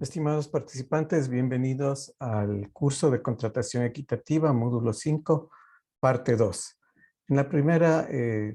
Estimados participantes, bienvenidos al curso de contratación equitativa, módulo 5, parte 2. En la primera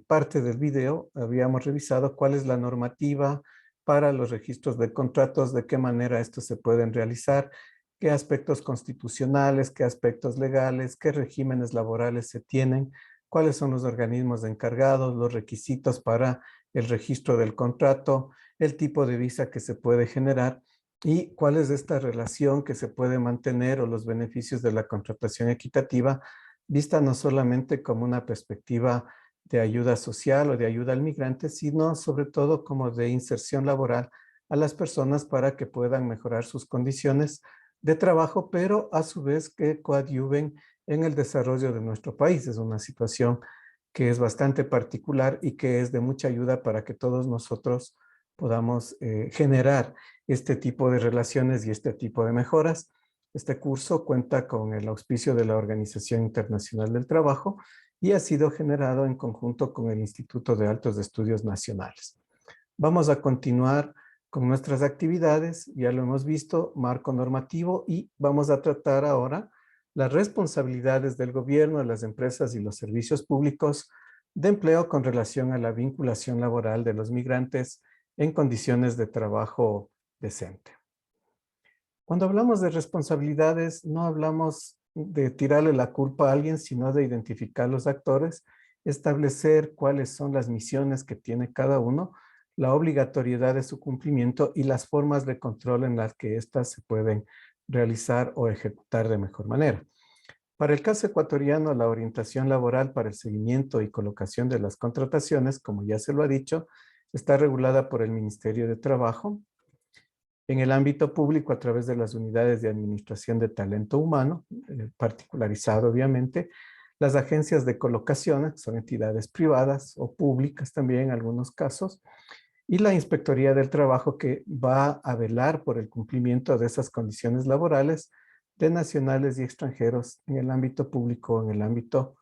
parte del video habíamos revisado cuál es la normativa para los registros de contratos, de qué manera estos se pueden realizar, qué aspectos constitucionales, qué aspectos legales, qué regímenes laborales se tienen, cuáles son los organismos encargados, los requisitos para el registro del contrato, el tipo de visa que se puede generar y cuál es esta relación que se puede mantener o los beneficios de la contratación equitativa, vista no solamente como una perspectiva de ayuda social o de ayuda al migrante, sino sobre todo como de inserción laboral a las personas para que puedan mejorar sus condiciones de trabajo, pero a su vez que coadyuven en el desarrollo de nuestro país. Es una situación que es bastante particular y que es de mucha ayuda para que todos nosotros podamos generar este tipo de relaciones y este tipo de mejoras. Este curso cuenta con el auspicio de la Organización Internacional del Trabajo y ha sido generado en conjunto con el Instituto de Altos Estudios Nacionales. Vamos a continuar con nuestras actividades, ya lo hemos visto, marco normativo, y vamos a tratar ahora las responsabilidades del gobierno, de las empresas y los servicios públicos de empleo con relación a la vinculación laboral de los migrantes en condiciones de trabajo decente. Cuando hablamos de responsabilidades, no hablamos de tirarle la culpa a alguien, sino de identificar los actores, establecer cuáles son las misiones que tiene cada uno, la obligatoriedad de su cumplimiento y las formas de control en las que éstas se pueden realizar o ejecutar de mejor manera. Para el caso ecuatoriano, la orientación laboral para el seguimiento y colocación de las contrataciones, como ya se lo ha dicho, está regulada por el Ministerio de Trabajo. En el ámbito público, a través de las unidades de administración de talento humano, particularizado obviamente, las agencias de colocación, que son entidades privadas o públicas también en algunos casos, y la Inspectoría del Trabajo, que va a velar por el cumplimiento de esas condiciones laborales de nacionales y extranjeros en el ámbito público o en el ámbito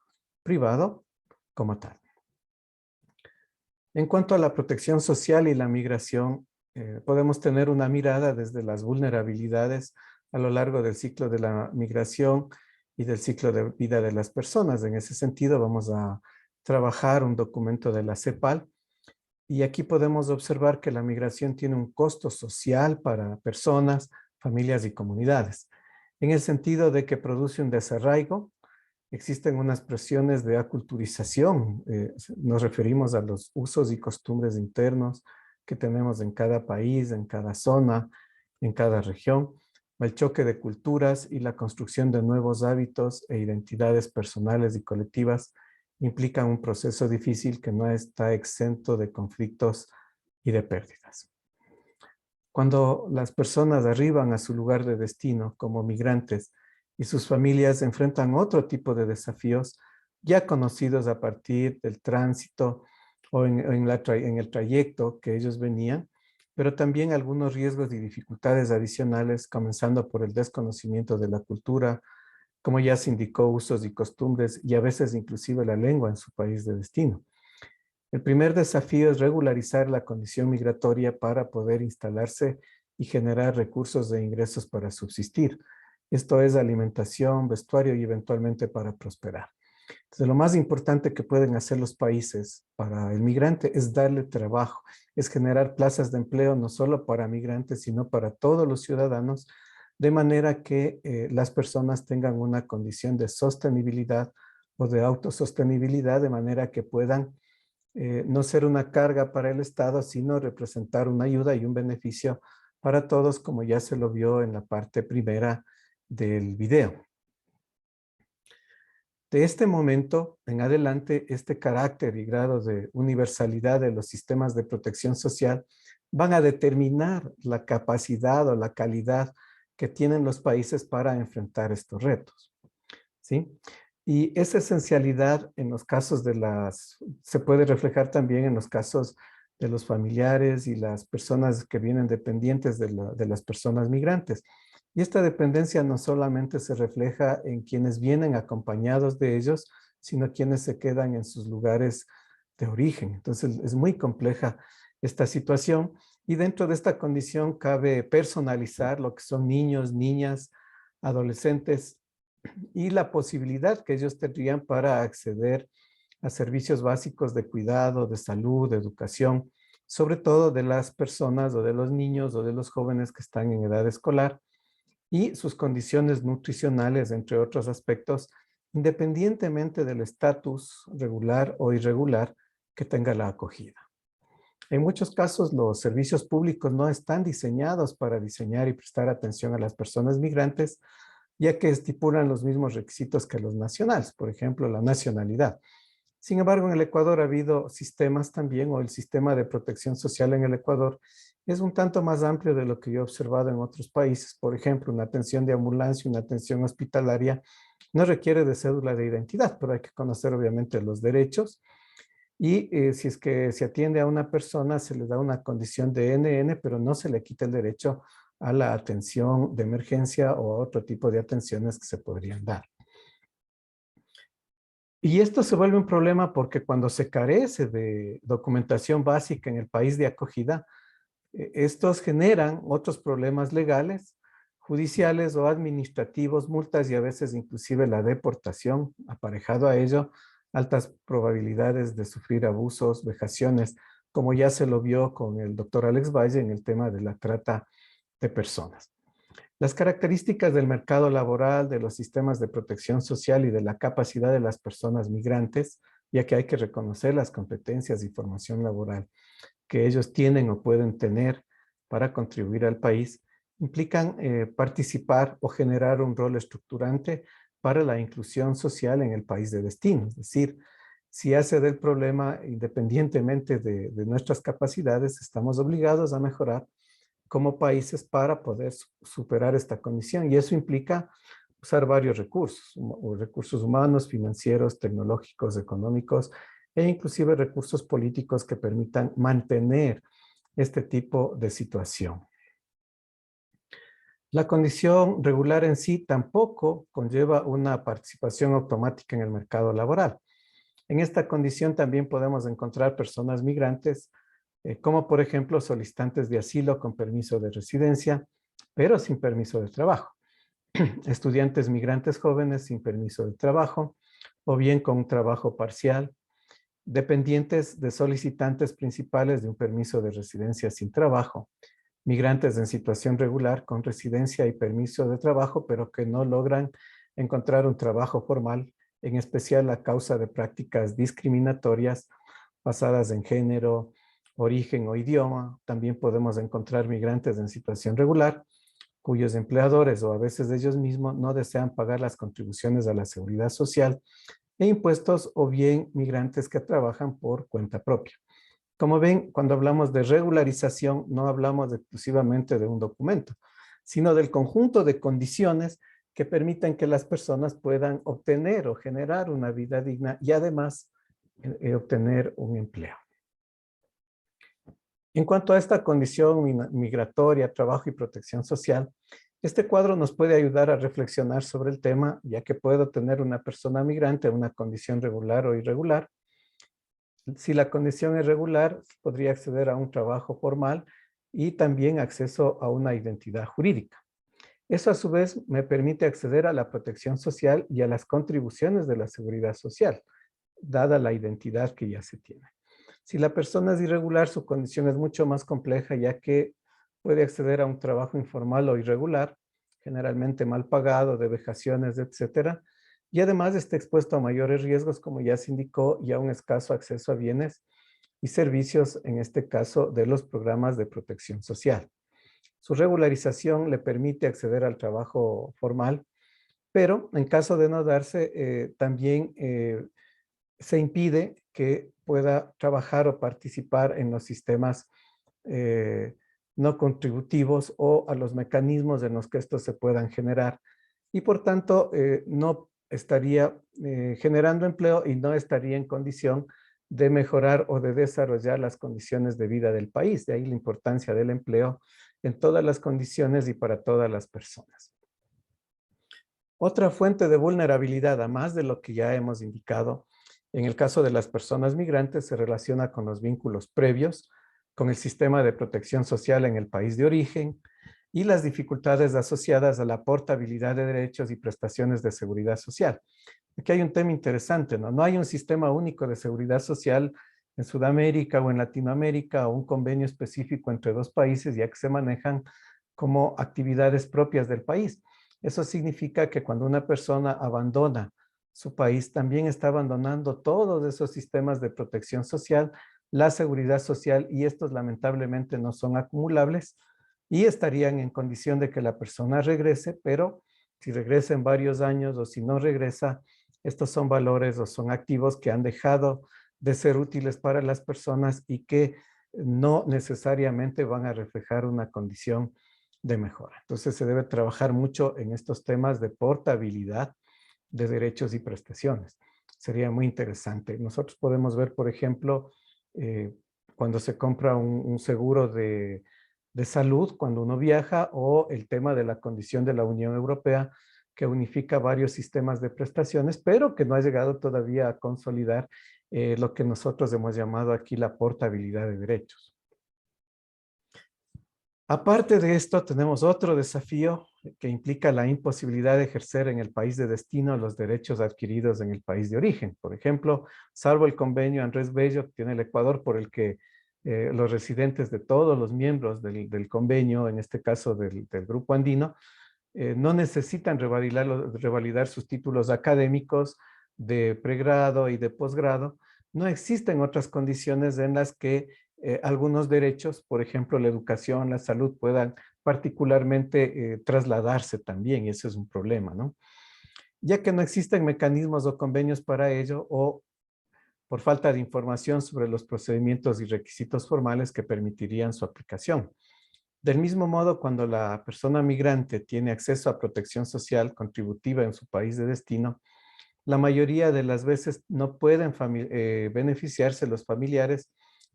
privado como tal. En cuanto a la protección social y la migración, podemos tener una mirada desde las vulnerabilidades a lo largo del ciclo de la migración y del ciclo de vida de las personas. En ese sentido, vamos a trabajar un documento de la CEPAL, y aquí podemos observar que la migración tiene un costo social para personas, familias y comunidades, en el sentido de que produce un desarraigo. Existen unas presiones de aculturización, nos referimos a los usos y costumbres internos que tenemos en cada país, en cada zona, en cada región, el choque de culturas y la construcción de nuevos hábitos e identidades personales y colectivas implican un proceso difícil que no está exento de conflictos y de pérdidas. Cuando las personas arriban a su lugar de destino como migrantes y sus familias enfrentan otro tipo de desafíos ya conocidos a partir del tránsito o en el trayecto que ellos venían, pero también algunos riesgos y dificultades adicionales, comenzando por el desconocimiento de la cultura, como ya se indicó, usos y costumbres, y a veces inclusive la lengua en su país de destino. El primer desafío es regularizar la condición migratoria para poder instalarse y generar recursos de ingresos para subsistir. Esto es alimentación, vestuario y eventualmente para prosperar. Entonces, lo más importante que pueden hacer los países para el migrante es darle trabajo, es generar plazas de empleo no solo para migrantes, sino para todos los ciudadanos, de manera que las personas tengan una condición de sostenibilidad o de autosostenibilidad, de manera que puedan no ser una carga para el Estado, sino representar una ayuda y un beneficio para todos, como ya se lo vio en la parte primera del video. De este momento en adelante, este carácter y grado de universalidad de los sistemas de protección social van a determinar la capacidad o la calidad que tienen los países para enfrentar estos retos, ¿sí? Y esa esencialidad en los casos se puede reflejar también en los casos de los familiares y las personas que vienen dependientes de las personas migrantes. Y esta dependencia no solamente se refleja en quienes vienen acompañados de ellos, sino quienes se quedan en sus lugares de origen. Entonces es muy compleja esta situación Y dentro de esta condición cabe personalizar lo que son niños, niñas, adolescentes y la posibilidad que ellos tendrían para acceder a servicios básicos de cuidado, de salud, de educación, sobre todo de las personas o de los niños o de los jóvenes que están en edad escolar y sus condiciones nutricionales, entre otros aspectos, independientemente del estatus regular o irregular que tenga la acogida. En muchos casos, los servicios públicos no están diseñados para diseñar y prestar atención a las personas migrantes, ya que estipulan los mismos requisitos que los nacionales, por ejemplo, la nacionalidad. Sin embargo, en el Ecuador ha habido sistemas también, o el sistema de protección social en el Ecuador es un tanto más amplio de lo que yo he observado en otros países. Por ejemplo, una atención de ambulancia, una atención hospitalaria, no requiere de cédula de identidad, pero hay que conocer obviamente los derechos. Y si es que se atiende a una persona, se le da una condición de NN, pero no se le quita el derecho a la atención de emergencia o a otro tipo de atenciones que se podrían dar. Y esto se vuelve un problema porque cuando se carece de documentación básica en el país de acogida, estos generan otros problemas legales, judiciales o administrativos, multas y a veces inclusive la deportación, aparejado a ello, altas probabilidades de sufrir abusos, vejaciones, como ya se lo vio con el doctor Alex Valle en el tema de la trata de personas. Las características del mercado laboral, de los sistemas de protección social y de la capacidad de las personas migrantes, ya que hay que reconocer las competencias y formación laboral que ellos tienen o pueden tener para contribuir al país, implican participar o generar un rol estructurante para la inclusión social en el país de destino. Es decir, si hace del problema, independientemente de nuestras capacidades, estamos obligados a mejorar como países para poder superar esta condición. Y eso implica usar varios recursos, recursos humanos, financieros, tecnológicos, económicos, e inclusive recursos políticos que permitan mantener este tipo de situación. La condición regular en sí tampoco conlleva una participación automática en el mercado laboral. En esta condición también podemos encontrar personas migrantes, como por ejemplo solicitantes de asilo con permiso de residencia, pero sin permiso de trabajo. Estudiantes migrantes jóvenes sin permiso de trabajo, o bien con un trabajo parcial, dependientes de solicitantes principales de un permiso de residencia sin trabajo, migrantes en situación regular con residencia y permiso de trabajo, pero que no logran encontrar un trabajo formal, en especial a causa de prácticas discriminatorias basadas en género, origen o idioma. También podemos encontrar migrantes en situación regular, cuyos empleadores o a veces ellos mismos no desean pagar las contribuciones a la seguridad social e impuestos, o bien migrantes que trabajan por cuenta propia. Como ven, cuando hablamos de regularización, no hablamos exclusivamente de un documento, sino del conjunto de condiciones que permitan que las personas puedan obtener o generar una vida digna y además obtener un empleo. En cuanto a esta condición migratoria, trabajo y protección social, este cuadro nos puede ayudar a reflexionar sobre el tema, ya que puede tener una persona migrante una condición regular o irregular. Si la condición es regular, podría acceder a un trabajo formal y también acceso a una identidad jurídica. Eso a su vez me permite acceder a la protección social y a las contribuciones de la seguridad social, dada la identidad que ya se tiene. Si la persona es irregular, su condición es mucho más compleja, ya que puede acceder a un trabajo informal o irregular, generalmente mal pagado, de vejaciones, etcétera, y además está expuesto a mayores riesgos, como ya se indicó, y a un escaso acceso a bienes y servicios, en este caso, de los programas de protección social. Su regularización le permite acceder al trabajo formal, pero en caso de no darse, también se impide que pueda trabajar o participar en los sistemas no contributivos o a los mecanismos en los que estos se puedan generar. Y por tanto, no estaría generando empleo y no estaría en condición de mejorar o de desarrollar las condiciones de vida del país. De ahí la importancia del empleo en todas las condiciones y para todas las personas. Otra fuente de vulnerabilidad, además de lo que ya hemos indicado, en el caso de las personas migrantes se relaciona con los vínculos previos, con el sistema de protección social en el país de origen y las dificultades asociadas a la portabilidad de derechos y prestaciones de seguridad social. Aquí hay un tema interesante, ¿no? No hay un sistema único de seguridad social en Sudamérica o en Latinoamérica o un convenio específico entre dos países, ya que se manejan como actividades propias del país. Eso significa que cuando una persona abandona su país, también está abandonando todos esos sistemas de protección social, la seguridad social, y estos lamentablemente no son acumulables y estarían en condición de que la persona regrese, pero si regresa en varios años o si no regresa, estos son valores o son activos que han dejado de ser útiles para las personas y que no necesariamente van a reflejar una condición de mejora. Entonces se debe trabajar mucho en estos temas de portabilidad de derechos y prestaciones. Sería muy interesante. Nosotros podemos ver, por ejemplo, cuando se compra un seguro de salud, cuando uno viaja, o el tema de la condición de la Unión Europea, que unifica varios sistemas de prestaciones, pero que no ha llegado todavía a consolidar lo que nosotros hemos llamado aquí la portabilidad de derechos. Aparte de esto, tenemos otro desafío que implica la imposibilidad de ejercer en el país de destino los derechos adquiridos en el país de origen. Por ejemplo, salvo el convenio Andrés Bello que tiene el Ecuador, por el que los residentes de todos los miembros del convenio, en este caso del Grupo Andino, no necesitan revalidar sus títulos académicos de pregrado y de posgrado. No existen otras condiciones en las que algunos derechos, por ejemplo, la educación, la salud, puedan particularmente trasladarse también, y ese es un problema, ¿no? Ya que no existen mecanismos o convenios para ello, o por falta de información sobre los procedimientos y requisitos formales que permitirían su aplicación. Del mismo modo, cuando la persona migrante tiene acceso a protección social contributiva en su país de destino, la mayoría de las veces no pueden beneficiarse los familiares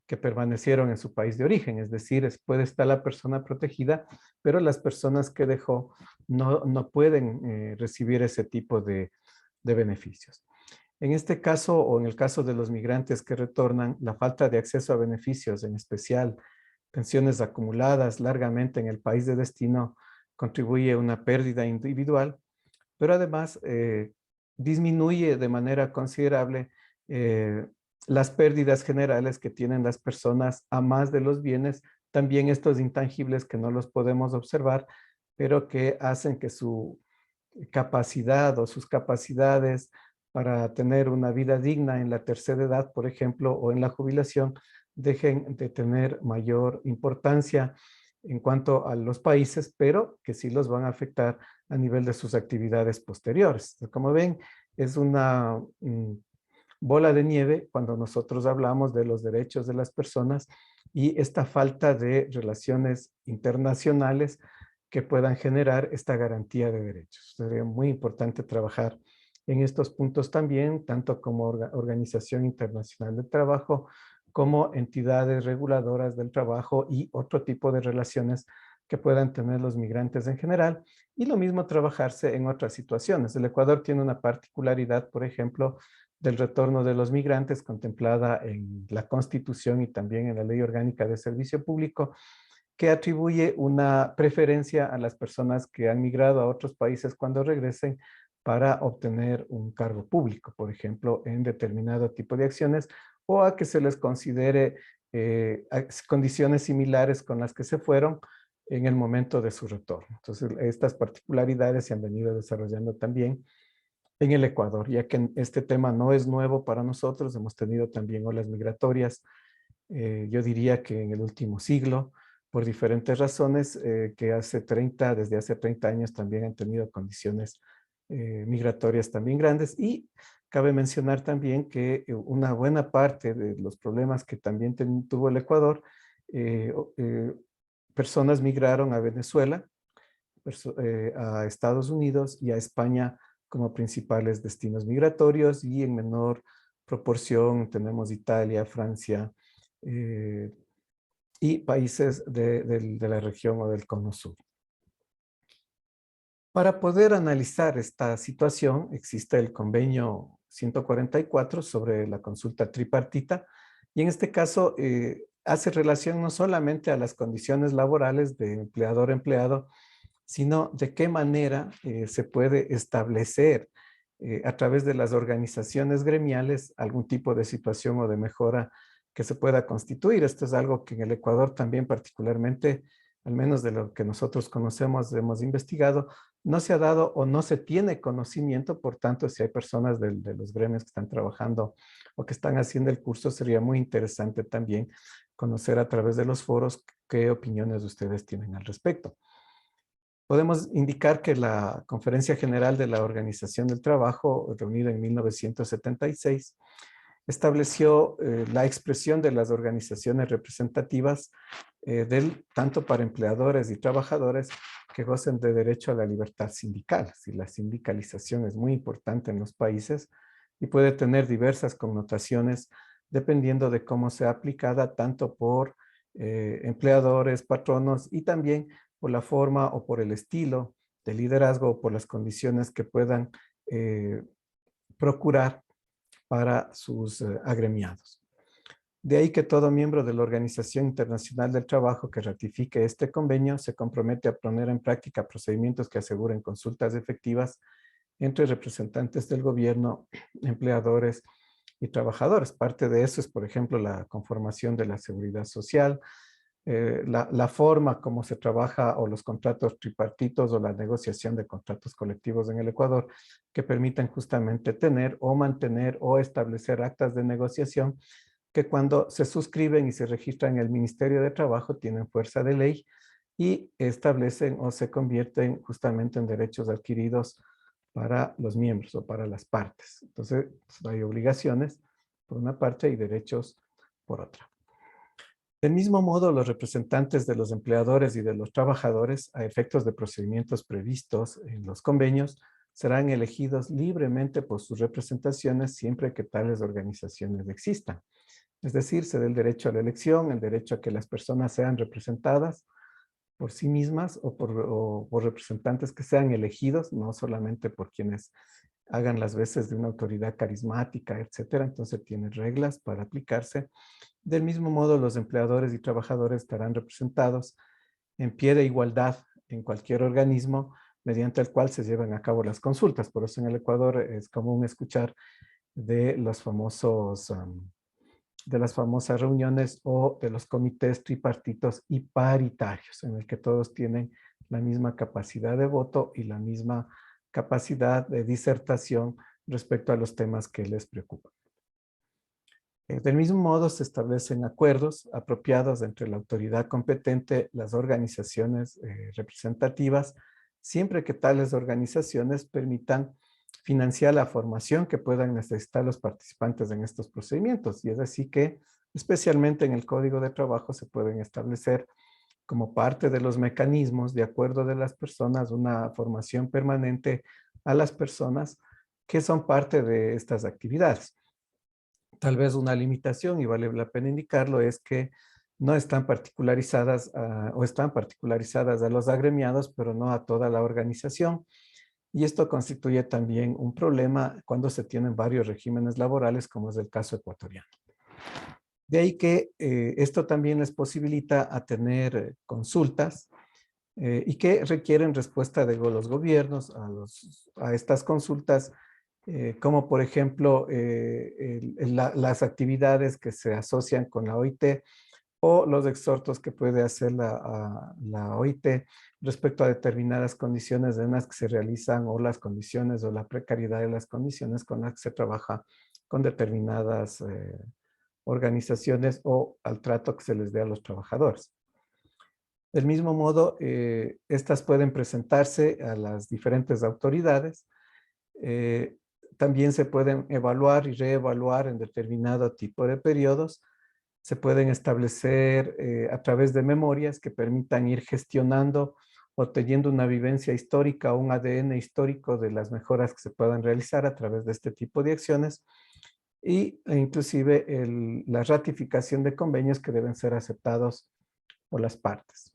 que permanecieron en su país de origen. Es decir, puede estar la persona protegida, pero las personas que dejó no pueden recibir ese tipo de beneficios. En este caso, o en el caso de los migrantes que retornan, la falta de acceso a beneficios, en especial pensiones acumuladas largamente en el país de destino, contribuye a una pérdida individual, pero además disminuye de manera considerable las pérdidas generales que tienen las personas a más de los bienes, también estos intangibles que no los podemos observar, pero que hacen que su capacidad o sus capacidades para tener una vida digna en la tercera edad, por ejemplo, o en la jubilación, dejen de tener mayor importancia en cuanto a los países, pero que sí los van a afectar a nivel de sus actividades posteriores. Como ven, es una bola de nieve cuando nosotros hablamos de los derechos de las personas y esta falta de relaciones internacionales que puedan generar esta garantía de derechos. Sería muy importante trabajar en estos puntos también, tanto como Organización Internacional del Trabajo, como entidades reguladoras del trabajo y otro tipo de relaciones que puedan tener los migrantes en general, y lo mismo trabajarse en otras situaciones. El Ecuador tiene una particularidad, por ejemplo, del retorno de los migrantes contemplada en la Constitución y también en la Ley Orgánica de Servicio Público, que atribuye una preferencia a las personas que han migrado a otros países cuando regresen para obtener un cargo público, por ejemplo, en determinado tipo de acciones, o a que se les considere condiciones similares con las que se fueron en el momento de su retorno. Entonces, estas particularidades se han venido desarrollando también en el Ecuador, ya que este tema no es nuevo para nosotros. Hemos tenido también olas migratorias, yo diría que en el último siglo, por diferentes razones, que desde hace 30 años también han tenido condiciones migratorias también grandes. Y cabe mencionar también que una buena parte de los problemas que también tuvo el Ecuador, personas migraron a Venezuela, a Estados Unidos y a España como principales destinos migratorios, y en menor proporción tenemos Italia, Francia y países de la región o del Cono Sur. Para poder analizar esta situación existe el convenio 144 sobre la consulta tripartita, y en este caso hace relación no solamente a las condiciones laborales de empleador-empleado, sino de qué manera se puede establecer a través de las organizaciones gremiales algún tipo de situación o de mejora que se pueda constituir. Esto es algo que en el Ecuador también particularmente, al menos de lo que nosotros conocemos, hemos investigado, no se ha dado o no se tiene conocimiento. Por tanto, si hay personas de los gremios que están trabajando o que están haciendo el curso, sería muy interesante también conocer a través de los foros qué opiniones ustedes tienen al respecto. Podemos indicar que la Conferencia General de la Organización del Trabajo, reunida en 1976, estableció la expresión de las organizaciones representativas tanto para empleadores y trabajadores que gocen de derecho a la libertad sindical. Si la sindicalización es muy importante en los países y puede tener diversas connotaciones dependiendo de cómo sea aplicada tanto por empleadores, patronos y también por la forma o por el estilo de liderazgo o por las condiciones que puedan procurar para sus agremiados. De ahí que todo miembro de la Organización Internacional del Trabajo que ratifique este convenio se compromete a poner en práctica procedimientos que aseguren consultas efectivas entre representantes del gobierno, empleadores y trabajadores. Parte de eso es, por ejemplo, la conformación de la seguridad social, la forma como se trabaja o los contratos tripartitos o la negociación de contratos colectivos en el Ecuador que permitan justamente tener o mantener o establecer actas de negociación que cuando se suscriben y se registran en el Ministerio de Trabajo tienen fuerza de ley y establecen o se convierten justamente en derechos adquiridos para los miembros o para las partes. Entonces, hay obligaciones por una parte y derechos por otra. Del mismo modo, los representantes de los empleadores y de los trabajadores, a efectos de procedimientos previstos en los convenios, serán elegidos libremente por sus representaciones siempre que tales organizaciones existan. Es decir, se da el derecho a la elección, el derecho a que las personas sean representadas por sí mismas o por representantes que sean elegidos, no solamente por quienes hagan las veces de una autoridad carismática, etcétera. Entonces tiene reglas para aplicarse. Del mismo modo, los empleadores y trabajadores estarán representados en pie de igualdad en cualquier organismo mediante el cual se llevan a cabo las consultas. Por eso en el Ecuador es común escuchar de los famosos de las famosas reuniones o de los comités tripartitos y paritarios, en el que todos tienen la misma capacidad de voto y la misma capacidad de disertación respecto a los temas que les preocupan. Del mismo modo, se establecen acuerdos apropiados entre la autoridad competente, las organizaciones representativas, siempre que tales organizaciones permitan financiar la formación que puedan necesitar los participantes en estos procedimientos. Y es así que, especialmente en el Código de Trabajo, se pueden establecer como parte de los mecanismos de acuerdo de las personas una formación permanente a las personas que son parte de estas actividades. Tal vez una limitación, y vale la pena indicarlo, es que no están particularizadas o están particularizadas a los agremiados, pero no a toda la organización. Y esto constituye también un problema cuando se tienen varios regímenes laborales, como es el caso ecuatoriano. De ahí que esto también les posibilita a tener consultas y que requieren respuesta de los gobiernos a estas consultas, como por ejemplo las actividades que se asocian con la OIT o los exhortos que puede hacer la OIT respecto a determinadas condiciones en las que se realizan o las condiciones o la precariedad de las condiciones con las que se trabaja con determinadas organizaciones o al trato que se les dé a los trabajadores. Del mismo modo, estas pueden presentarse a las diferentes autoridades. También se pueden evaluar y reevaluar en determinado tipo de periodos. Se pueden establecer a través de memorias que permitan ir gestionando o teniendo una vivencia histórica o un ADN histórico de las mejoras que se puedan realizar a través de este tipo de acciones e inclusive la ratificación de convenios que deben ser aceptados por las partes.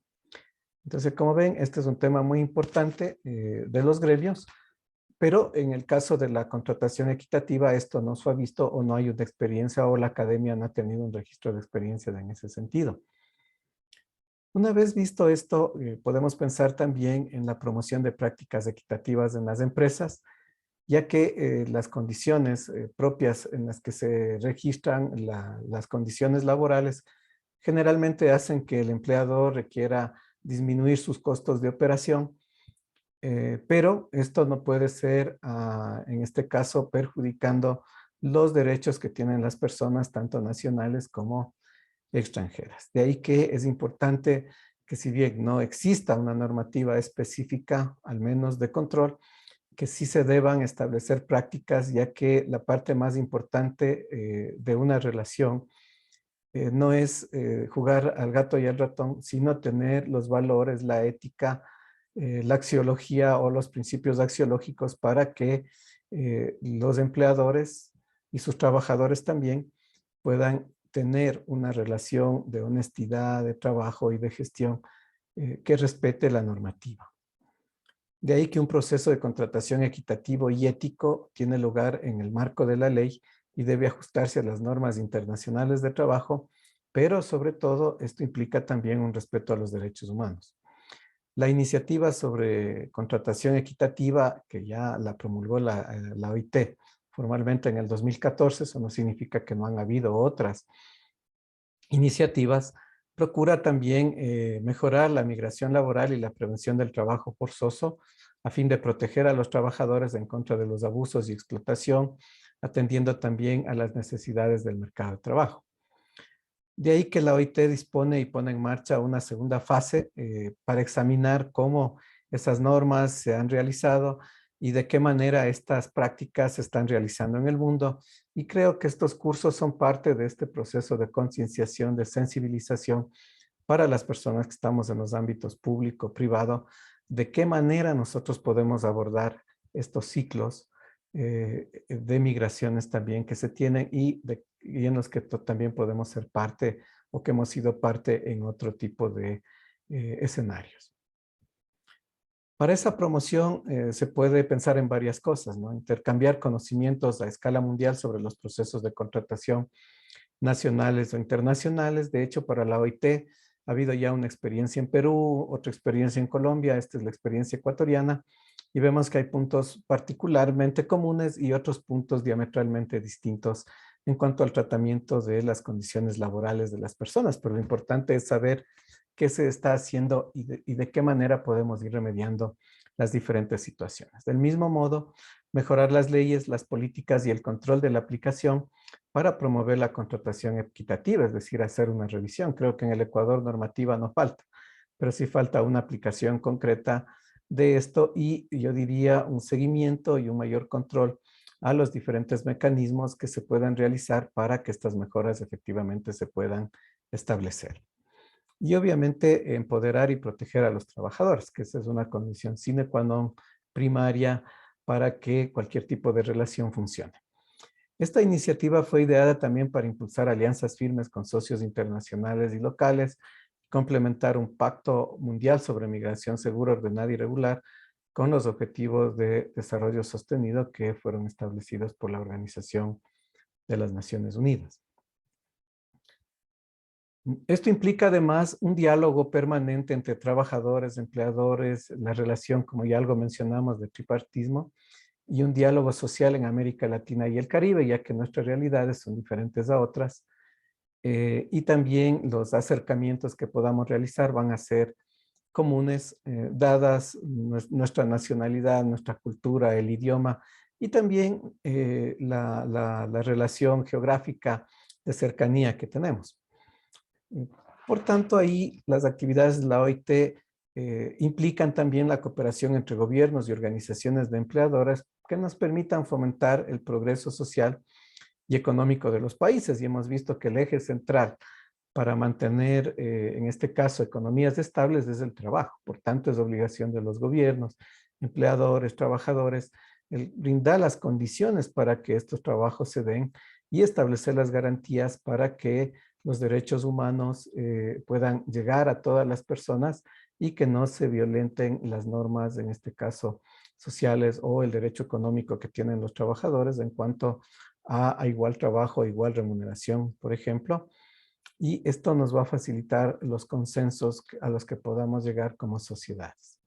Entonces, como ven, este es un tema muy importante de los gremios, Pero en el caso de la contratación equitativa, esto no se ha visto o no hay una experiencia o la academia no ha tenido un registro de experiencia en ese sentido. Una vez visto esto, podemos pensar también en la promoción de prácticas equitativas en las empresas, ya que las condiciones propias en las que se registran las condiciones laborales generalmente hacen que el empleador requiera disminuir sus costos de operación, pero esto no puede ser, en este caso, perjudicando los derechos que tienen las personas, tanto nacionales como extranjeras. De ahí que es importante que si bien no exista una normativa específica, al menos de control, que sí se deban establecer prácticas, ya que la parte más importante de una relación no es jugar al gato y al ratón, sino tener los valores, la ética, la axiología o los principios axiológicos para que los empleadores y sus trabajadores también puedan tener una relación de honestidad, de trabajo y de gestión que respete la normativa. De ahí que un proceso de contratación equitativo y ético tiene lugar en el marco de la ley y debe ajustarse a las normas internacionales de trabajo, pero sobre todo esto implica también un respeto a los derechos humanos. La iniciativa sobre contratación equitativa, que ya la promulgó la OIT formalmente en el 2014, eso no significa que no han habido otras iniciativas, procura también mejorar la migración laboral y la prevención del trabajo forzoso a fin de proteger a los trabajadores en contra de los abusos y explotación, atendiendo también a las necesidades del mercado de trabajo. De ahí que la OIT dispone y pone en marcha una segunda fase para examinar cómo esas normas se han realizado y de qué manera estas prácticas se están realizando en el mundo. Y creo que estos cursos son parte de este proceso de concienciación, de sensibilización para las personas que estamos en los ámbitos público, privado, de qué manera nosotros podemos abordar estos ciclos de migraciones también que se tienen y en los que también podemos ser parte o que hemos sido parte en otro tipo de escenarios. Para esa promoción se puede pensar en varias cosas, ¿no? Intercambiar conocimientos a escala mundial sobre los procesos de contratación nacionales o internacionales. De hecho, para la OIT ha habido ya una experiencia en Perú, otra experiencia en Colombia, esta es la experiencia ecuatoriana, y vemos que hay puntos particularmente comunes y otros puntos diametralmente distintos en cuanto al tratamiento de las condiciones laborales de las personas, pero lo importante es saber qué se está haciendo y de qué manera podemos ir remediando las diferentes situaciones. Del mismo modo, mejorar las leyes, las políticas y el control de la aplicación para promover la contratación equitativa, es decir, hacer una revisión. Creo que en el Ecuador normativa no falta, pero sí falta una aplicación concreta de esto y yo diría un seguimiento y un mayor control a los diferentes mecanismos que se puedan realizar para que estas mejoras efectivamente se puedan establecer. Y obviamente empoderar y proteger a los trabajadores, que esa es una condición sine qua non primaria para que cualquier tipo de relación funcione. Esta iniciativa fue ideada también para impulsar alianzas firmes con socios internacionales y locales, complementar un pacto mundial sobre migración segura, ordenada y regular con los objetivos de desarrollo sostenido que fueron establecidos por la Organización de las Naciones Unidas. Esto implica además un diálogo permanente entre trabajadores, empleadores, la relación, como ya algo mencionamos, de tripartismo, y un diálogo social en América Latina y el Caribe, ya que nuestras realidades son diferentes a otras. Y también los acercamientos que podamos realizar van a ser comunes, dadas nuestra nacionalidad, nuestra cultura, el idioma y también la relación geográfica de cercanía que tenemos. Por tanto, ahí las actividades de la OIT implican también la cooperación entre gobiernos y organizaciones de empleadoras que nos permitan fomentar el progreso social y económico de los países. Y hemos visto que el eje central para mantener, en este caso, economías estables es el trabajo. Por tanto, es obligación de los gobiernos, empleadores, trabajadores, el brindar las condiciones para que estos trabajos se den y establecer las garantías para que los derechos humanos puedan llegar a todas las personas y que no se violenten las normas, en este caso, sociales o el derecho económico que tienen los trabajadores en cuanto a igual trabajo, igual remuneración, por ejemplo. Y esto nos va a facilitar los consensos a los que podamos llegar como sociedades.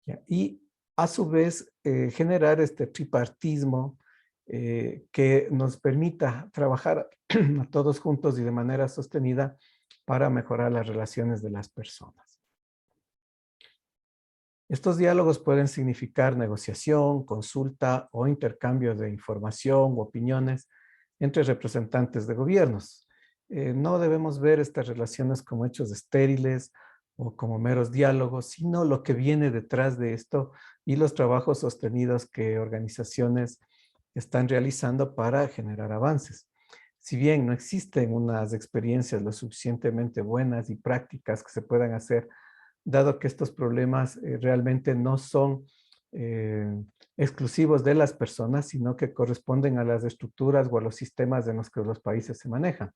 ¿Ya? Y a su vez generar este tripartismo que nos permita trabajar a todos juntos y de manera sostenida para mejorar las relaciones de las personas. Estos diálogos pueden significar negociación, consulta o intercambio de información o opiniones entre representantes de gobiernos. No debemos ver estas relaciones como hechos estériles o como meros diálogos, sino lo que viene detrás de esto y los trabajos sostenidos que organizaciones están realizando para generar avances. Si bien no existen unas experiencias lo suficientemente buenas y prácticas que se puedan hacer, dado que estos problemas realmente no son exclusivos de las personas, sino que corresponden a las estructuras o a los sistemas en los que los países se manejan.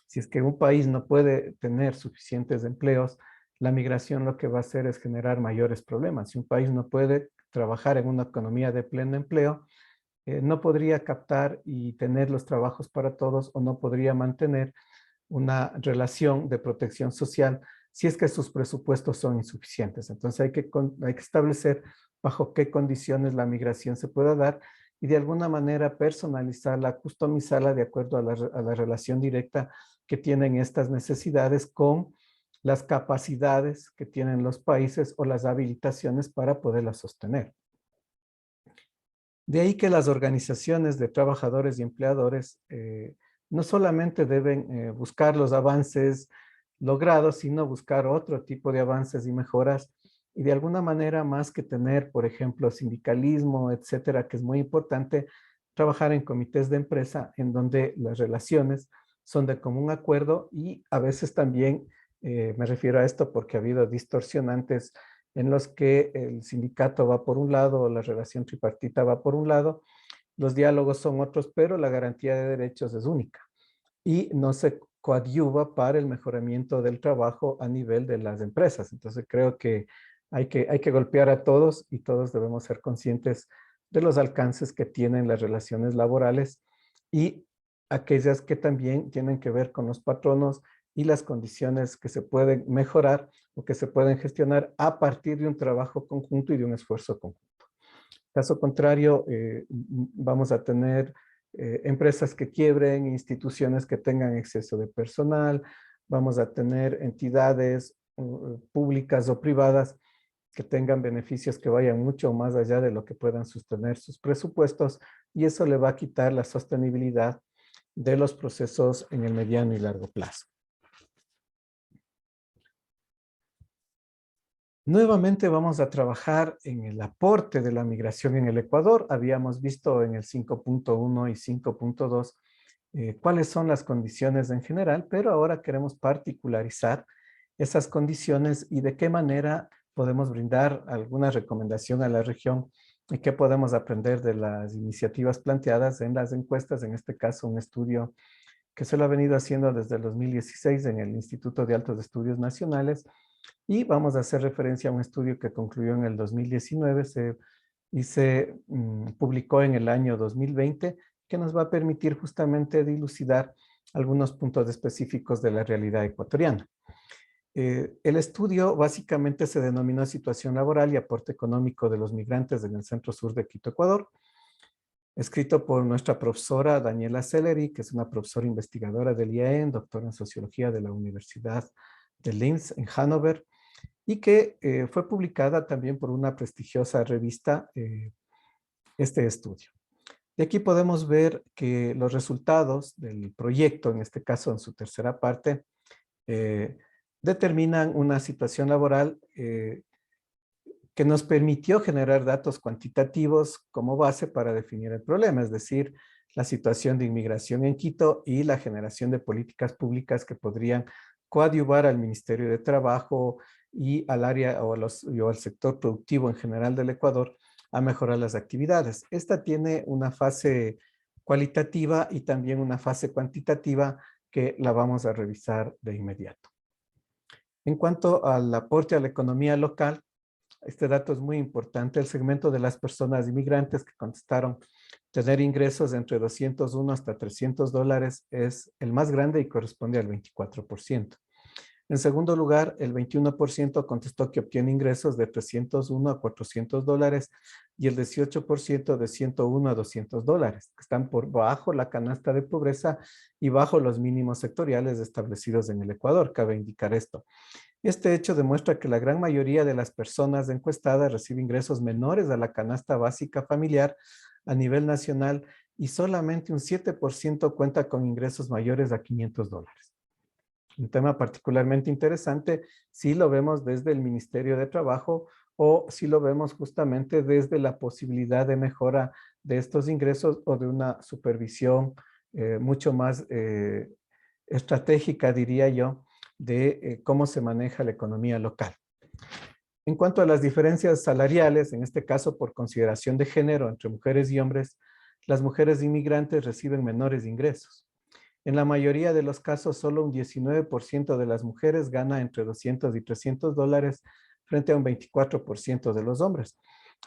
Si es que un país no puede tener suficientes empleos, la migración lo que va a hacer es generar mayores problemas. Si un país no puede trabajar en una economía de pleno empleo, no podría captar y tener los trabajos para todos o no podría mantener una relación de protección social si es que sus presupuestos son insuficientes. Entonces hay que establecer bajo qué condiciones la migración se pueda dar y de alguna manera personalizarla, customizarla de acuerdo a la relación directa que tienen estas necesidades con las capacidades que tienen los países o las habilitaciones para poderlas sostener. De ahí que las organizaciones de trabajadores y empleadores no solamente deben buscar los avances logrados, sino buscar otro tipo de avances y mejoras. Y de alguna manera, más que tener, por ejemplo, sindicalismo, etcétera, que es muy importante, trabajar en comités de empresa en donde las relaciones son de común acuerdo y a veces también, me refiero a esto porque ha habido distorsionantes en los que el sindicato va por un lado o la relación tripartita va por un lado, los diálogos son otros, pero la garantía de derechos es única y no se coadyuva para el mejoramiento del trabajo a nivel de las empresas. Entonces creo que hay que golpear a todos y todos debemos ser conscientes de los alcances que tienen las relaciones laborales y aquellas que también tienen que ver con los patronos y las condiciones que se pueden mejorar o que se pueden gestionar a partir de un trabajo conjunto y de un esfuerzo conjunto. Caso contrario, vamos a tener empresas que quiebren, instituciones que tengan exceso de personal, vamos a tener entidades públicas o privadas que tengan beneficios que vayan mucho más allá de lo que puedan sostener sus presupuestos y eso le va a quitar la sostenibilidad de los procesos en el mediano y largo plazo. Nuevamente vamos a trabajar en el aporte de la migración en el Ecuador. Habíamos visto en el 5.1 y 5.2 cuáles son las condiciones en general, pero ahora queremos particularizar esas condiciones y de qué manera podemos brindar alguna recomendación a la región y qué podemos aprender de las iniciativas planteadas en las encuestas, en este caso un estudio que se lo ha venido haciendo desde el 2016 en el Instituto de Altos Estudios Nacionales y vamos a hacer referencia a un estudio que concluyó en el 2019 y se publicó en el año 2020 que nos va a permitir justamente dilucidar algunos puntos específicos de la realidad ecuatoriana. El estudio básicamente se denominó Situación Laboral y Aporte Económico de los Migrantes en el Centro Sur de Quito, Ecuador, escrito por nuestra profesora Daniela Sellery, que es una profesora investigadora del IAEN, doctora en Sociología de la Universidad de Linz en Hannover, y que fue publicada también por una prestigiosa revista, este estudio. Y aquí podemos ver que los resultados del proyecto, en este caso en su tercera parte, determinan una situación laboral que nos permitió generar datos cuantitativos como base para definir el problema, es decir, la situación de inmigración en Quito y la generación de políticas públicas que podrían coadyuvar al Ministerio de Trabajo y al área o al sector productivo en general del Ecuador a mejorar las actividades. Esta tiene una fase cualitativa y también una fase cuantitativa que la vamos a revisar de inmediato. En cuanto al aporte a la economía local, este dato es muy importante, el segmento de las personas inmigrantes que contestaron tener ingresos entre 201 hasta $300 es el más grande y corresponde al 24%. En segundo lugar, el 21% contestó que obtiene ingresos de 301 a $400 y el 18% de 101 a $200, que están por bajo la canasta de pobreza y bajo los mínimos sectoriales establecidos en el Ecuador. Cabe indicar esto. Este hecho demuestra que la gran mayoría de las personas encuestadas recibe ingresos menores a la canasta básica familiar a nivel nacional y solamente un 7% cuenta con ingresos mayores a $500. Un tema particularmente interesante si lo vemos desde el Ministerio de Trabajo o si lo vemos justamente desde la posibilidad de mejora de estos ingresos o de una supervisión mucho más estratégica, diría yo, de cómo se maneja la economía local. En cuanto a las diferencias salariales, en este caso por consideración de género entre mujeres y hombres, las mujeres inmigrantes reciben menores ingresos. En la mayoría de los casos, solo un 19% de las mujeres gana entre 200 y $300 frente a un 24% de los hombres.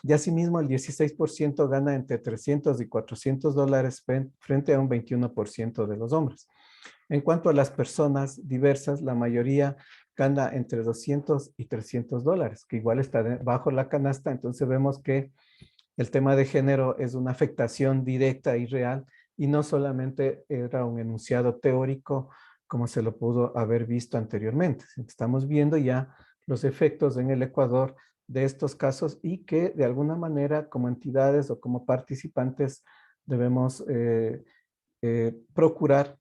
Y asimismo, el 16% gana entre 300 y $400 frente a un 21% de los hombres. En cuanto a las personas diversas, la mayoría gana entre 200 y $300, que igual está bajo la canasta. Entonces vemos que el tema de género es una afectación directa y real y no solamente era un enunciado teórico como se lo pudo haber visto anteriormente. Estamos viendo ya los efectos en el Ecuador de estos casos y que de alguna manera como entidades o como participantes debemos procurar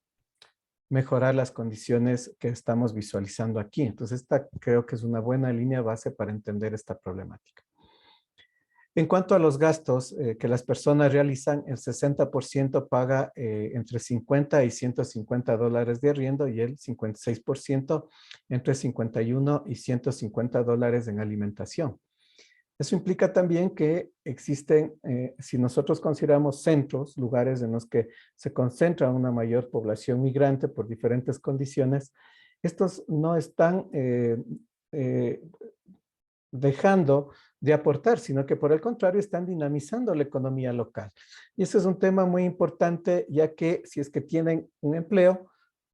mejorar las condiciones que estamos visualizando aquí. Entonces, esta creo que es una buena línea base para entender esta problemática. En cuanto a los gastos que las personas realizan, el 60% paga entre 50 y $150 de arriendo y el 56% entre 51 y $150 en alimentación. Eso implica también que existen, si nosotros consideramos centros, lugares en los que se concentra una mayor población migrante por diferentes condiciones, estos no están dejando de aportar, sino que por el contrario están dinamizando la economía local. Y ese es un tema muy importante, ya que si es que tienen un empleo,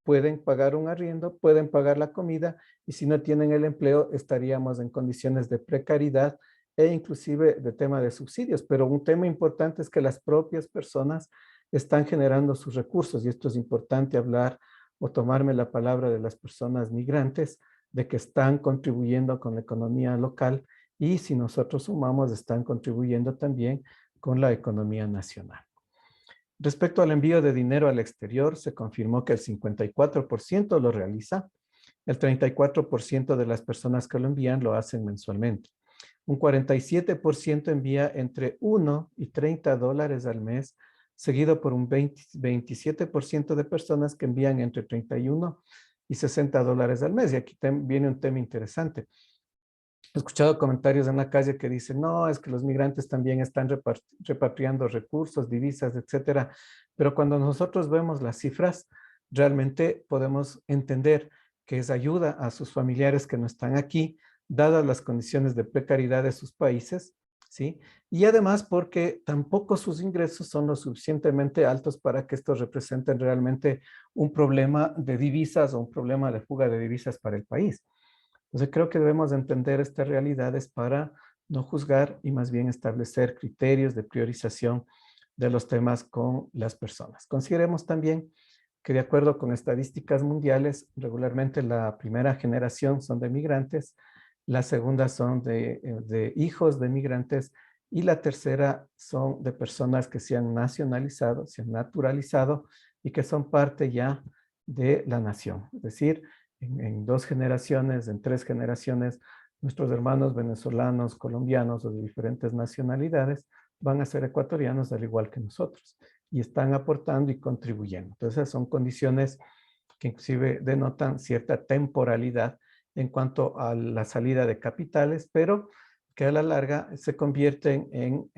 pueden pagar un arriendo, pueden pagar la comida, y si no tienen el empleo, estaríamos en condiciones de precariedad e inclusive de tema de subsidios. Pero un tema importante es que las propias personas están generando sus recursos, y esto es importante hablar o tomarme la palabra de las personas migrantes, de que están contribuyendo con la economía local y si nosotros sumamos, están contribuyendo también con la economía nacional. Respecto al envío de dinero al exterior, se confirmó que el 54% lo realiza, el 34% de las personas que lo envían lo hacen mensualmente. Un 47% envía entre 1 y $30 al mes, seguido por un 27% de personas que envían entre 31 y $60 al mes. Y aquí viene un tema interesante. He escuchado comentarios en la calle que dicen, no, es que los migrantes también están repatriando recursos, divisas, etcétera. Pero cuando nosotros vemos las cifras, realmente podemos entender que es ayuda a sus familiares que no están aquí, dadas las condiciones de precariedad de sus países, ¿sí? Y además porque tampoco sus ingresos son lo suficientemente altos para que estos representen realmente un problema de divisas o un problema de fuga de divisas para el país. Entonces creo que debemos entender estas realidades para no juzgar y más bien establecer criterios de priorización de los temas con las personas. Consideremos también que de acuerdo con estadísticas mundiales, regularmente la primera generación son de migrantes, la segunda son de hijos de migrantes y la tercera son de personas que se han nacionalizado, se han naturalizado y que son parte ya de la nación. Es decir, en 2 generaciones, en 3 generaciones, nuestros hermanos venezolanos, colombianos o de diferentes nacionalidades van a ser ecuatorianos al igual que nosotros y están aportando y contribuyendo. Entonces son condiciones que inclusive denotan cierta temporalidad en cuanto a la salida de capitales, pero que a la larga se convierten en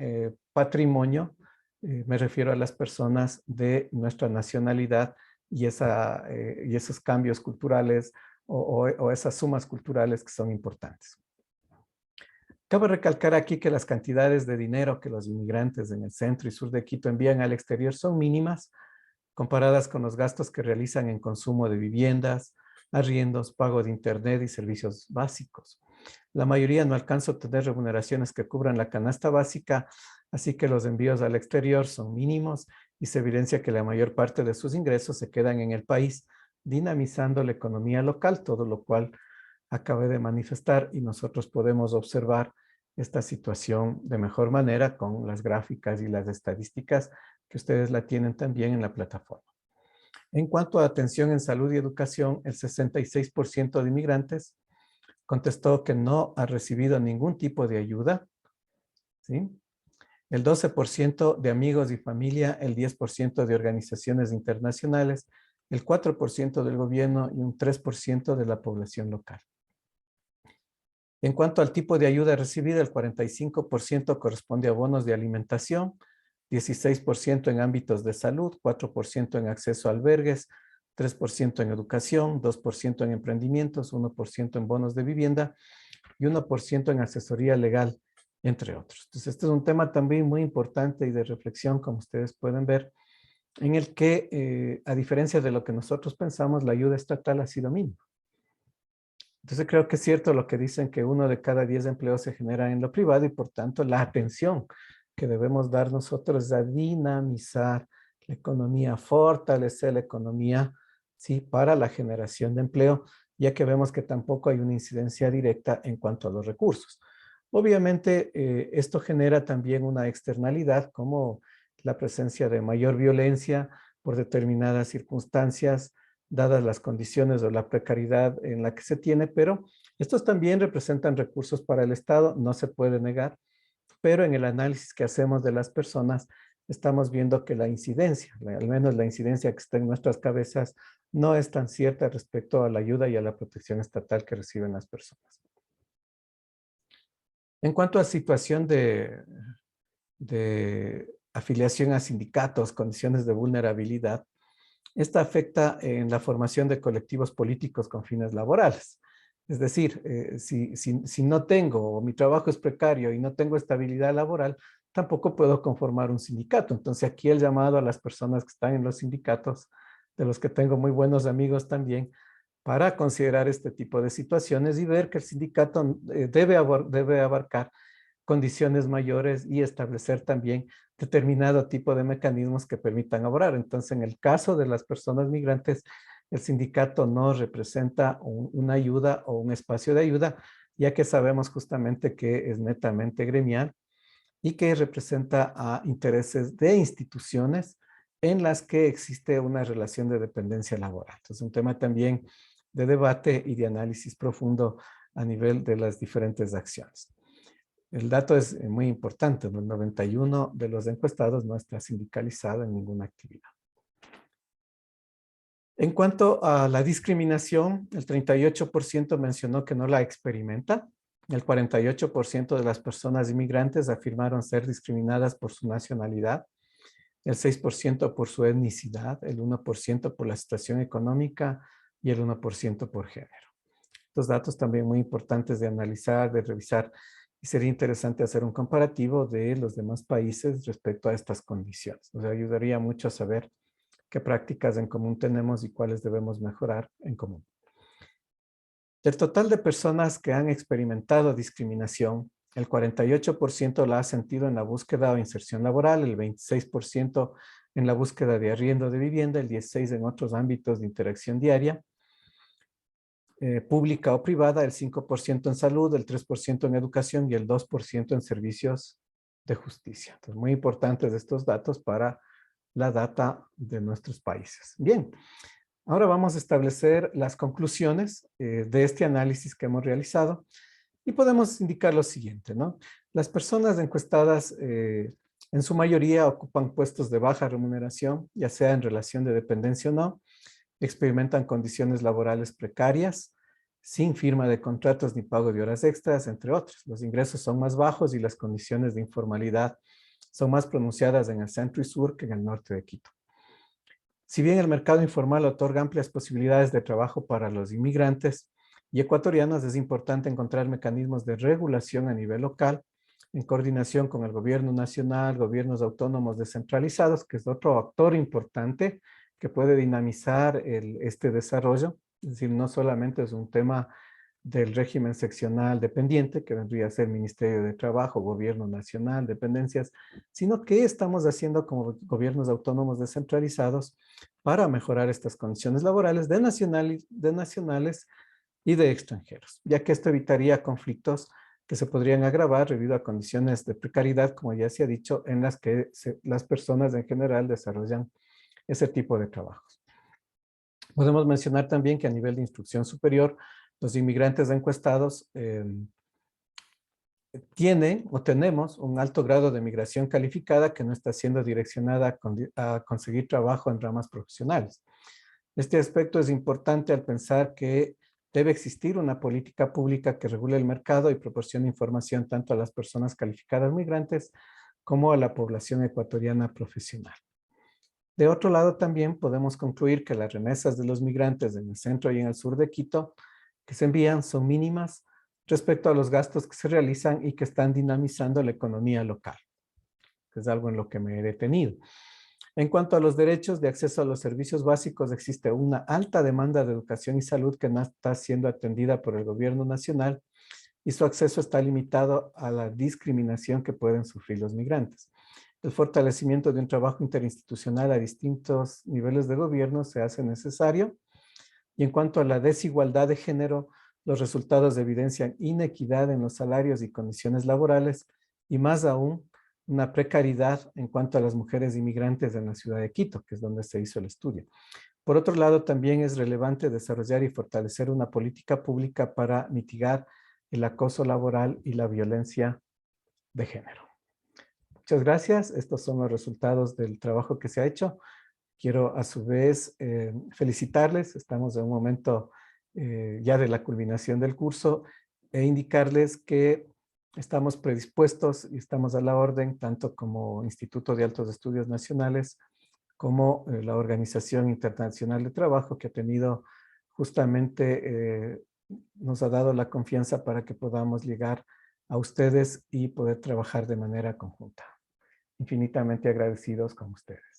patrimonio, me refiero a las personas de nuestra nacionalidad y esos cambios culturales o esas sumas culturales que son importantes. Cabe recalcar aquí que las cantidades de dinero que los inmigrantes en el centro y sur de Quito envían al exterior son mínimas comparadas con los gastos que realizan en consumo de viviendas, arriendos, pago de internet y servicios básicos. La mayoría no alcanza a obtener remuneraciones que cubran la canasta básica, así que los envíos al exterior son mínimos y se evidencia que la mayor parte de sus ingresos se quedan en el país, dinamizando la economía local, todo lo cual acabé de manifestar y nosotros podemos observar esta situación de mejor manera con las gráficas y las estadísticas que ustedes la tienen también en la plataforma. En cuanto a atención en salud y educación, el 66% de inmigrantes contestó que no ha recibido ningún tipo de ayuda, ¿sí? El 12% de amigos y familia, el 10% de organizaciones internacionales, el 4% del gobierno y un 3% de la población local. En cuanto al tipo de ayuda recibida, el 45% corresponde a bonos de alimentación, 16% en ámbitos de salud, 4% en acceso a albergues, 3% en educación, 2% en emprendimientos, 1% en bonos de vivienda y 1% en asesoría legal, entre otros. Entonces, este es un tema también muy importante y de reflexión, como ustedes pueden ver, en el que, a diferencia de lo que nosotros pensamos, la ayuda estatal ha sido mínima. Entonces creo que es cierto lo que dicen que 1 de cada 10 empleos se genera en lo privado y por tanto la atención que debemos dar nosotros es a dinamizar la economía, fortalecer la economía, ¿sí? Para la generación de empleo, ya que vemos que tampoco hay una incidencia directa en cuanto a los recursos. Obviamente esto genera también una externalidad como la presencia de mayor violencia por determinadas circunstancias, dadas las condiciones o la precariedad en la que se tiene, pero estos también representan recursos para el Estado, no se puede negar, pero en el análisis que hacemos de las personas, estamos viendo que la incidencia, al menos la incidencia que está en nuestras cabezas, no es tan cierta respecto a la ayuda y a la protección estatal que reciben las personas. En cuanto a situación de afiliación a sindicatos, condiciones de vulnerabilidad, esta afecta en la formación de colectivos políticos con fines laborales. Es decir, si no tengo, o mi trabajo es precario y no tengo estabilidad laboral, tampoco puedo conformar un sindicato. Entonces aquí el llamado a las personas que están en los sindicatos, de los que tengo muy buenos amigos también, para considerar este tipo de situaciones y ver que el sindicato debe abarcar condiciones mayores y establecer también determinado tipo de mecanismos que permitan aborar. Entonces, en el caso de las personas migrantes, el sindicato no representa una ayuda o un espacio de ayuda, ya que sabemos justamente que es netamente gremial y que representa a intereses de instituciones en las que existe una relación de dependencia laboral. Entonces, un tema también de debate y de análisis profundo a nivel de las diferentes acciones. El dato es muy importante, el 91 de los encuestados no está sindicalizado en ninguna actividad. En cuanto a la discriminación, el 38% mencionó que no la experimenta. El 48% de las personas inmigrantes afirmaron ser discriminadas por su nacionalidad, el 6% por su etnicidad, el 1% por la situación económica y el 1% por género. Estos datos también muy importantes de analizar, de revisar, y sería interesante hacer un comparativo de los demás países respecto a estas condiciones. Nos ayudaría mucho a saber qué prácticas en común tenemos y cuáles debemos mejorar en común. Del total de personas que han experimentado discriminación, el 48% la ha sentido en la búsqueda o inserción laboral, el 26% en la búsqueda de arriendo de vivienda, el 16% en otros ámbitos de interacción diaria, pública o privada, el 5% en salud, el 3% en educación y el 2% en servicios de justicia. Entonces, muy importantes estos datos para la data de nuestros países. Bien, ahora vamos a establecer las conclusiones de este análisis que hemos realizado y podemos indicar lo siguiente, ¿no? Las personas encuestadas en su mayoría ocupan puestos de baja remuneración, ya sea en relación de dependencia o no, experimentan condiciones laborales precarias, sin firma de contratos ni pago de horas extras, entre otros. Los ingresos son más bajos y las condiciones de informalidad son más pronunciadas en el centro y sur que en el norte de Quito. Si bien el mercado informal otorga amplias posibilidades de trabajo para los inmigrantes, y ecuatorianas, es importante encontrar mecanismos de regulación a nivel local, en coordinación con el gobierno nacional, gobiernos autónomos descentralizados, que es otro actor importante que puede dinamizar este desarrollo. Es decir, no solamente es un tema del régimen seccional dependiente, que vendría a ser Ministerio de Trabajo, Gobierno Nacional, dependencias, sino que estamos haciendo como gobiernos autónomos descentralizados para mejorar estas condiciones laborales de nacionales y de extranjeros, ya que esto evitaría conflictos que se podrían agravar debido a condiciones de precariedad, como ya se ha dicho, en las que las personas en general desarrollan ese tipo de trabajos. Podemos mencionar también que a nivel de instrucción superior, los inmigrantes encuestados tienen o tenemos un alto grado de migración calificada que no está siendo direccionada a conseguir trabajo en ramas profesionales. Este aspecto es importante al pensar que debe existir una política pública que regule el mercado y proporcione información tanto a las personas calificadas migrantes como a la población ecuatoriana profesional. De otro lado, también podemos concluir que las remesas de los migrantes en el centro y en el sur de Quito que se envían son mínimas respecto a los gastos que se realizan y que están dinamizando la economía local, que es algo en lo que me he detenido. En cuanto a los derechos de acceso a los servicios básicos, existe una alta demanda de educación y salud que no está siendo atendida por el gobierno nacional y su acceso está limitado a la discriminación que pueden sufrir los migrantes. El fortalecimiento de un trabajo interinstitucional a distintos niveles de gobierno se hace necesario. Y en cuanto a la desigualdad de género, los resultados evidencian inequidad en los salarios y condiciones laborales y más aún una precariedad en cuanto a las mujeres inmigrantes en la ciudad de Quito, que es donde se hizo el estudio. Por otro lado, también es relevante desarrollar y fortalecer una política pública para mitigar el acoso laboral y la violencia de género. Muchas gracias. Estos son los resultados del trabajo que se ha hecho. Quiero a su vez felicitarles. Estamos en un momento ya de la culminación del curso e indicarles que estamos predispuestos y estamos a la orden, tanto como Instituto de Altos Estudios Nacionales como la Organización Internacional de Trabajo, que ha tenido justamente, nos ha dado la confianza para que podamos llegar a ustedes y poder trabajar de manera conjunta. Infinitamente agradecidos con ustedes.